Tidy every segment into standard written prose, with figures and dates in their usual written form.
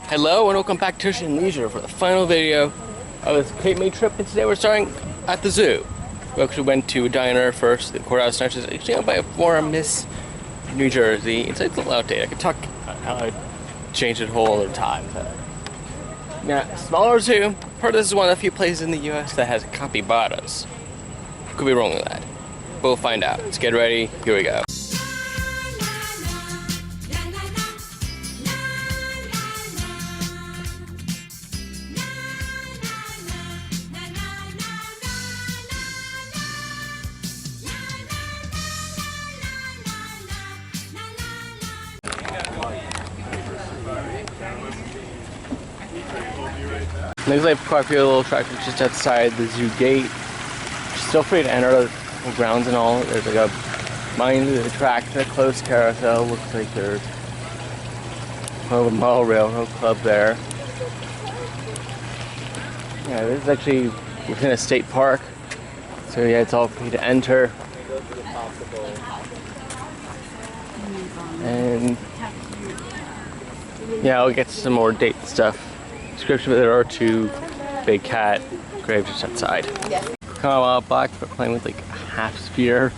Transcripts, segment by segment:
Hello and welcome back to Ocean Leisure for the final video of this Cape May trip, and today we're starting at the zoo. We actually went to a diner first, the Courthouse Diner, actually owned by a former Miss New Jersey. It's a little outdated. I could talk how I changed it a whole other time. Now, smaller zoo. Heard this is one of the few places in the US that has capybaras. Could be wrong with that. We'll find out. Let's get ready. Here we go. Looks like quite a few little attractions just outside the zoo gate. Still free to enter the grounds and all. There's like a mine attraction, a closed carousel. Looks like there's a model railroad club there. Yeah, this is actually within a state park. So yeah, it's all free to enter. And yeah, I'll get to some more date stuff. Description, but there are two big cat graves just outside. Yeah. Kind of wild black, but playing with like a half sphere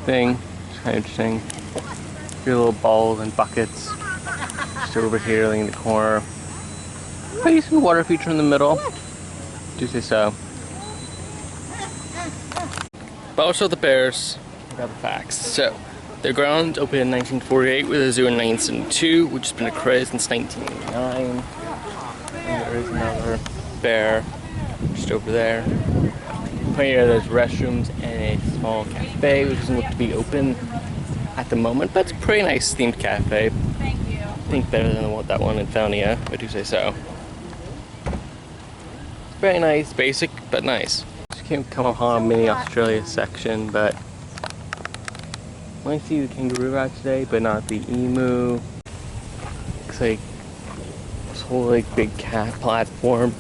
thing. It's kind of interesting. A few little balls and buckets. Just over here, like in the corner. Pretty decent water feature in the middle. Do say so. But also the bears. I got the facts. So, the grounds opened in 1948 with a zoo in 1972, which has been a craze since 1989. And there is another bear just over there. Plenty of those restrooms and a small cafe, which doesn't look to be open at the moment, but it's a pretty nice themed cafe. Thank you. I think better than that one in Felnia, if I do say so. It's very nice, basic, but nice. Just can't come upon a mini Australia section, but I see the kangaroo rat today, but not the emu. Looks like this whole like big cat platform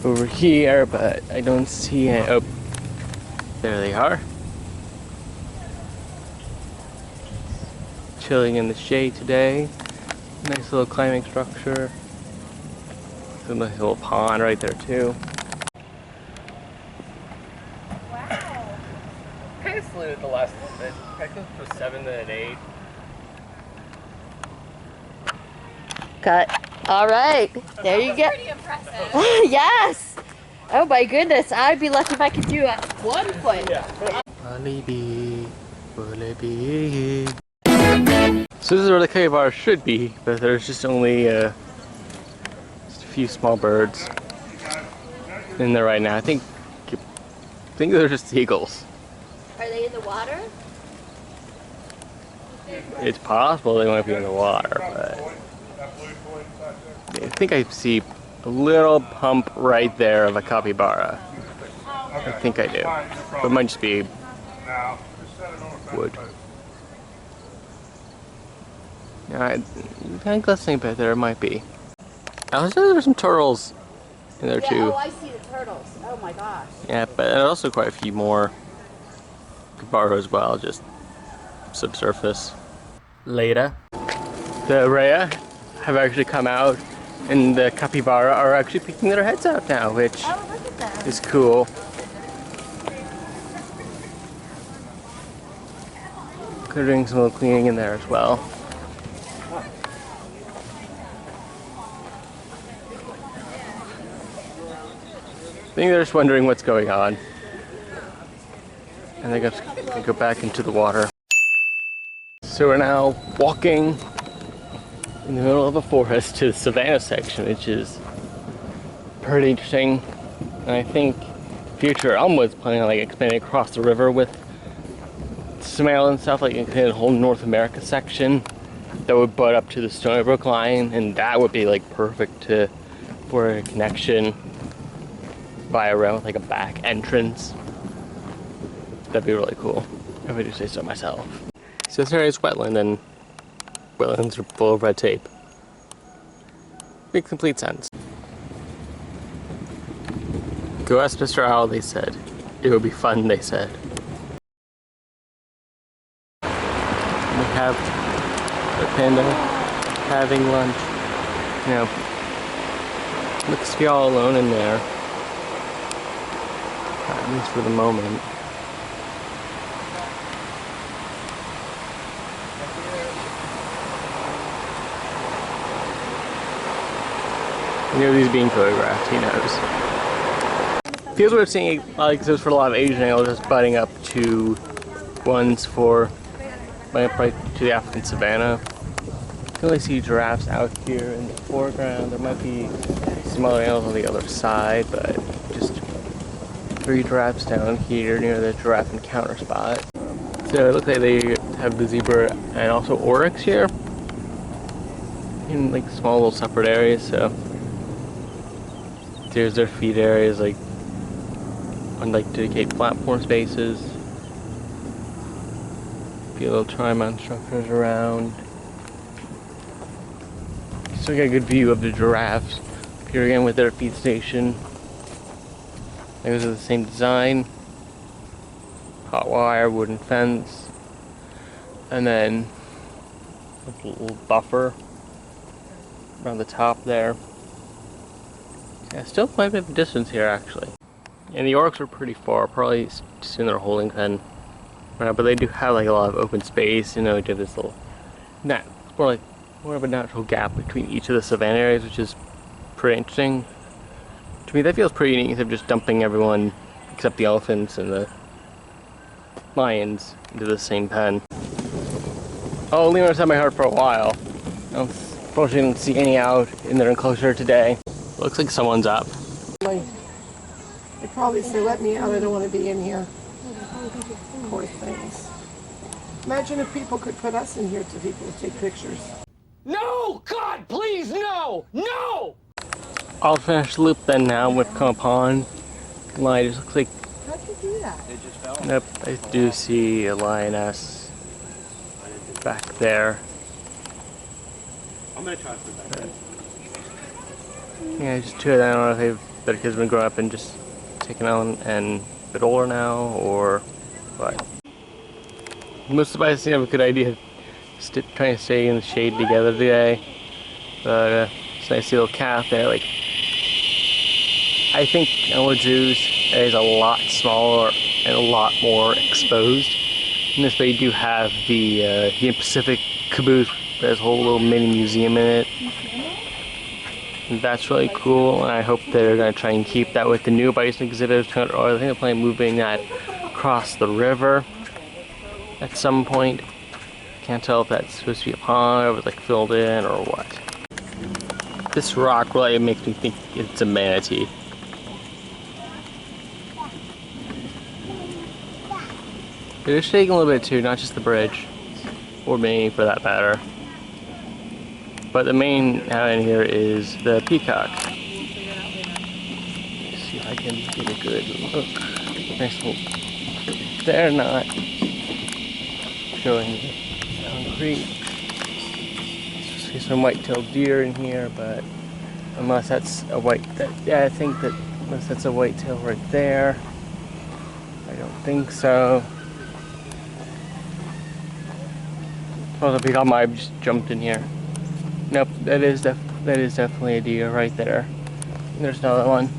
over here, but I don't see it. Oh, there they are. Chilling in the shade today. Nice little climbing structure. There's a nice little pond right there too. Wow. Kind of slid at the last little bit. I think it was 7 and 8. Cut. All right, there you go. Pretty impressive. Yes. Oh my goodness, I'd be lucky if I could do it at one point. So this is where the capybara should be, but there's just only just a few small birds in there right now. I think they're just eagles. Are they in the water? It's possible they might be in the water, but I think I see a little hump right there of a capybara. I think I do. But it might just be wood. Yeah, I think listening bit there might be. I was there were some turtles in there too. Oh, I see the turtles. Oh my gosh. Yeah, but there are also quite a few more capybara as well, just subsurface. Later, the rhea have actually come out, and the capybara are actually peeking their heads out now, which Look at that. is cool. Could doing some little cleaning in there as well. I think they're just wondering what's going on. And they're gonna go back into the water. So we're now walking in the middle of a forest to the savannah section, which is pretty interesting. And I think future Elmwood's planning on like expanding across the river with Smale and stuff, like a whole North America section that would butt up to the Stony Brook line, and that would be like perfect for a connection via rail with like a back entrance. That'd be really cool, if I do say so myself. So this area is wetland, and wetlands are full of red tape. Makes complete sense. Go ask Mr. Owl, they said. It would be fun, they said. We have the panda having lunch. You know, looks to be all alone in there. At least for the moment. You know he's being photographed, he knows. Feels weird seeing like this for a lot of Asian animals just butting up to ones for butting up right to the African savanna. You can only see giraffes out here in the foreground. There might be some other animals on the other side, but just 3 giraffes down here near the giraffe encounter spot. So it looks like they have the zebra and also oryx here in like small little separate areas. So there's their feed areas, like on like dedicated platform spaces. A few little tri-mount structures around. So we got a good view of the giraffes. Here again with their feed station. Those are the same design. Hot wire, wooden fence, and then a little buffer around the top there. Yeah, still quite a bit of distance here actually. And the oryx are pretty far, probably just in their holding pen. But they do have like a lot of open space, you know, to this little it's more of a natural gap between each of the savanna areas, which is pretty interesting. To me that feels pretty neat, instead of just dumping everyone except the elephants and the lions into the same pen. Oh, lemurs had my heart for a while. Unfortunately, didn't see any out in their enclosure today. Looks like someone's up. They probably say, let me out, I don't want to be in here. Poor things. Imagine if people could put us in here so people would take pictures. No! God, please, no! No! I'll finish the loop then now. We've come upon lion. It looks like... How'd you do that? It just fell. Nope, I do see a lioness back there. I'm gonna try to put it back in. Yeah, just 2 of them. I don't know if the kids have been growing up and just taken on and a bit older now, or what. Most of us seem to have a good idea trying to stay in the shade together today. But it's nice to see a little calf there. Like, I think Elwood Zoos is a lot smaller and a lot more exposed. And this they do have the Pacific caboose. There's a whole little mini museum in it. And that's really cool, and I hope they're going to try and keep that with the new bison exhibit. Or I think they're planning on moving that across the river at some point. Can't tell if that's supposed to be a pond or if it's like filled in or what. This rock really makes me think it's a manatee. It is shaking a little bit too, not just the bridge, or me for that matter. But the main in here is the peacock. Let's see if I can get a good look. Nice little. They're not showing the concrete. See some white-tailed deer in here, but unless that's a I think that unless that's a white-tail right there, I don't think so. Oh, the peacock might have just jumped in here. Nope, that is definitely a deer right there. There's another one.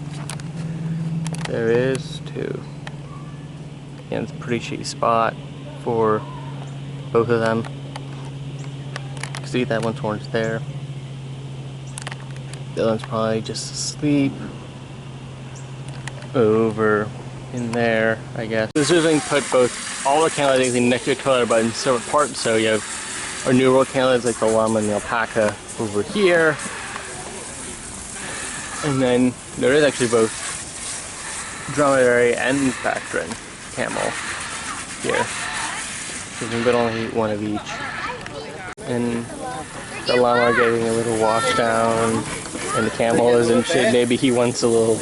There is 2. And it's a pretty shady spot for both of them. You can see that one's horns there. The other one's probably just asleep over in there, I guess. This is going to put all the candidates next to each other, but in separate parts. So you have our New World candidates like the llama and the alpaca over here. And then there is actually both dromedary and bactrin camel here. So we can only one of each. And the llama getting a little wash down, and the camel is in shade. Maybe he wants a little,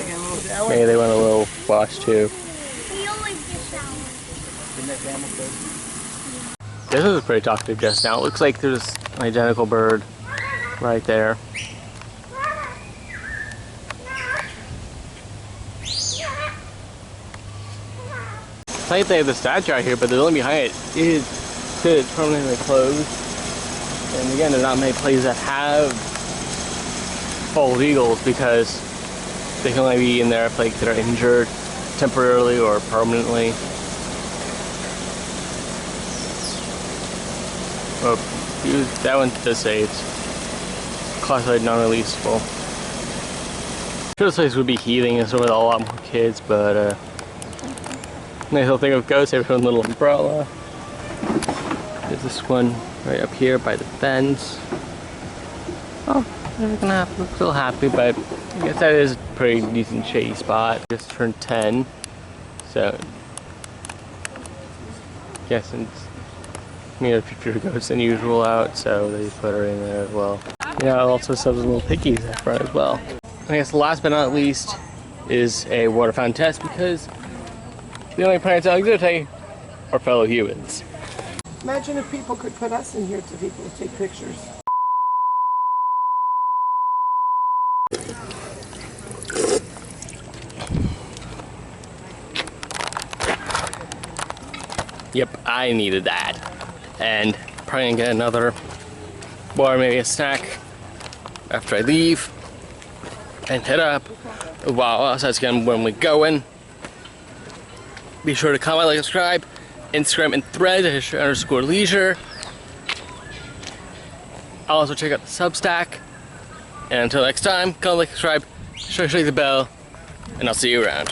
maybe they want a little wash too. We always get showered. This was pretty talkative just now. It looks like there's an identical bird right there. It's like they have the statue out here, but the building behind it is permanently closed. And again, there's not many places that have bald eagles because they can only be in there if like they're injured temporarily or permanently. Oh, that one does say it's classified non-releasable. Sure, this place would be healing and so with a lot more kids, but nice little thing of ghosts, every little umbrella. There's this one right up here by the fence. Oh, they're gonna look still happy, but I guess that is a pretty decent shady spot. Just turned 10, so guessing a fewer ghosts than usual out, so they put her in there as well. Yeah, it also sells little piggies up front as well. I guess last but not least is a water fountain test because the only plants out exhibit are fellow humans. Imagine if people could put us in here to people to take pictures. Yep, I needed that. And probably gonna get another bar, maybe a snack after I leave and head up. Wow, so that's again when we going. Be sure to comment, like, subscribe, Instagram and Thread @_leisure. I'll also check out the Substack. And until next time, comment, like, subscribe, shake the bell, and I'll see you around.